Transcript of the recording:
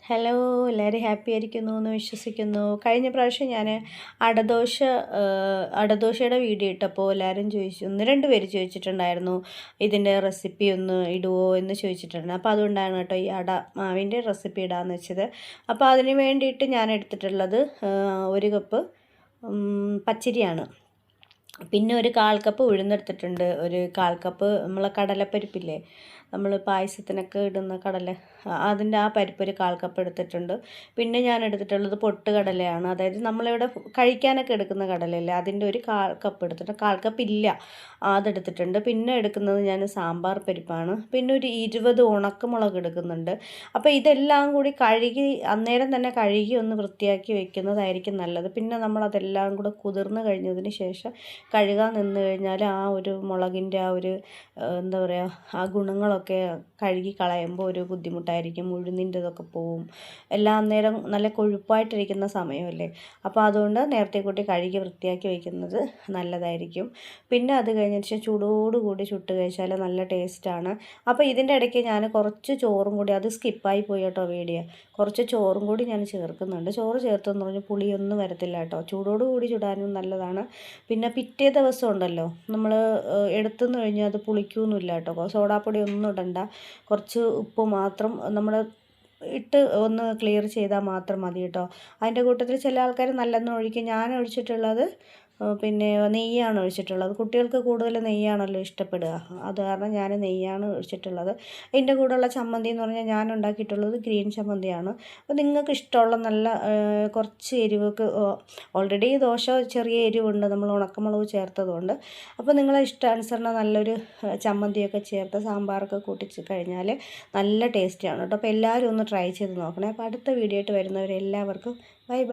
Hello, എല്ലാവരും happy ആയിരിക്കുന്നു എന്ന് വിശ്വസിക്കുന്നു. കഴിഞ്ഞ പ്രാവശ്യം ഞാൻ അടദോശ അടദോശയുടെ വീഡിയോ ഇട്ടപ്പോൾ എല്ലാവരും ചോദിച്ചു, 1-2 പേര് ചോദിച്ചിട്ടുണ്ടായിരുന്നു, ഇതിൻ്റെ റെസിപ്പി ഒന്ന് ഇടുവോ എന്ന് ചോദിച്ചിട്ടുണ്ട്. അപ്പോൾ അതുകൊണ്ടാണ് കേട്ടോ ഈ അട മാവിൻ്റെ റെസിപ്പി ഇടാമെന്ന് വെച്ചത്. അപ്പോൾ അതിന് വേണ്ടിയിട്ട് ഞാൻ എടുത്തിട്ടുള്ളത് 1 കപ്പ് പച്ചരിയാണ്. പിന്നെ ഒരു 1/4 കപ്പ് ഉഴുന്നെടുത്തിട്ടുണ്ട്. ഒരു 1/4 കപ്പ് നമ്മളെ കടലപ്പരിപ്പില്ലേ, നമ്മൾ പായസത്തിനൊക്കെ ഇടുന്ന കടല, അതിൻ്റെ ആ പരിപ്പ് ഒരു 1/4 കപ്പ് എടുത്തിട്ടുണ്ട്. പിന്നെ ഞാൻ എടുത്തിട്ടുള്ളത് പൊട്ടുകടലയാണ്, അതായത് നമ്മളിവിടെ കഴിക്കാനൊക്കെ എടുക്കുന്ന കടലയില്ലേ, അതിൻ്റെ ഒരു 1/4 കപ്പ് എടുത്തിട്ട് 1/4 കപ്പ് ഇല്ല അതെടുത്തിട്ടുണ്ട്. പിന്നെ എടുക്കുന്നത് ഞാൻ സാമ്പാർ പരിപ്പാണ്. പിന്നെ ഒരു 20 ഉണക്കമുളക് എടുക്കുന്നുണ്ട്. അപ്പോൾ ഇതെല്ലാം കൂടി കഴുകി അന്നേരം തന്നെ കഴുകി ഒന്ന് വൃത്തിയാക്കി വെക്കുന്നതായിരിക്കും നല്ലത്. പിന്നെ നമ്മളതെല്ലാം കൂടെ കുതിർന്ന് കഴിഞ്ഞതിന് ശേഷം കഴുകാൻ നിന്ന് കഴിഞ്ഞാൽ ആ ഒരു മുളകിൻ്റെ ആ ഒരു എന്താ പറയുക, ആ ഗുണങ്ങളൊക്കെ കഴുകി കളയുമ്പോൾ ഒരു ബുദ്ധിമുട്ടായിരിക്കും. ഉഴുന്നിൻ്റെതൊക്കെ പോവും. എല്ലാം അന്നേരം നല്ല കൊഴുപ്പായിട്ടിരിക്കുന്ന സമയമല്ലേ, അപ്പോൾ അതുകൊണ്ട് നേരത്തെ കൂട്ടി കഴുകി വൃത്തിയാക്കി വയ്ക്കുന്നത് നല്ലതായിരിക്കും. പിന്നെ അത് കഴിഞ്ഞതിന് ശേഷം ചൂടോടുകൂടി ചുട്ട് കഴിച്ചാൽ നല്ല ടേസ്റ്റാണ്. അപ്പോൾ ഇതിൻ്റെ ഇടയ്ക്ക് ഞാൻ കുറച്ച് ചോറും കൂടി, അത് സ്കിപ്പായി പോയി കേട്ടോ വീഡിയോ, കുറച്ച് ചോറും കൂടി ഞാൻ ചേർക്കുന്നുണ്ട്. ചോറ് ചേർത്തെന്ന് പറഞ്ഞാൽ പുളിയൊന്നും വരത്തില്ല കേട്ടോ, ചൂടോടുകൂടി ചുടാനും നല്ലതാണ്. പിന്നെ പിറ്റേ ദിവസം ഉണ്ടല്ലോ, നമ്മൾ എടുത്തുനിന്ന് കഴിഞ്ഞാൽ അത് പുളിക്കൊന്നുമില്ല കേട്ടോ. സോഡാപ്പൊടി ഒന്നും ഇടണ്ട, കുറച്ച് ഉപ്പ് മാത്രം നമ്മൾ ഇട്ട് ഒന്ന് ക്ലിയർ ചെയ്താൽ മാത്രം മതി കേട്ടോ. അതിൻ്റെ കൂട്ടത്തിൽ ചില ആൾക്കാർ നല്ലെണ്ണ ഒഴിക്കും. ഞാൻ ഒഴിച്ചിട്ടുള്ളത് പിന്നെ നെയ്യാണ് ഒഴിച്ചിട്ടുള്ളത്. കുട്ടികൾക്ക് കൂടുതൽ നെയ്യാണല്ലോ ഇഷ്ടപ്പെടുക, അത് കാരണം ഞാൻ നെയ്യാണ് ഒഴിച്ചിട്ടുള്ളത്. ഇതിൻ്റെ കൂടെയുള്ള ചമ്മന്തി എന്ന് പറഞ്ഞാൽ ഞാൻ ഉണ്ടാക്കിയിട്ടുള്ളത് ഗ്രീൻ ചമ്മന്തിയാണ്. അപ്പോൾ നിങ്ങൾക്ക് ഇഷ്ടമുള്ള നല്ല കുറച്ച് എരിവൊക്കെ, ഓൾറെഡി ദോശ ചെറിയ എരിവുണ്ട് നമ്മൾ ഉണക്കമുളക് ചേർത്തതുകൊണ്ട്. അപ്പോൾ നിങ്ങളെ ഇഷ്ടാനുസരണം നല്ലൊരു ചമ്മന്തിയൊക്കെ ചേർത്ത് സാമ്പാറൊക്കെ കൂട്ടിച്ച് കഴിഞ്ഞാൽ നല്ല ടേസ്റ്റിയാണ് കേട്ടോ. അപ്പോൾ എല്ലാവരും ഒന്ന് ട്രൈ ചെയ്ത് നോക്കണേ. അപ്പോൾ അടുത്ത വീഡിയോ ആയിട്ട് വരുന്നവരെല്ലാവർക്കും ബൈ ബൈ.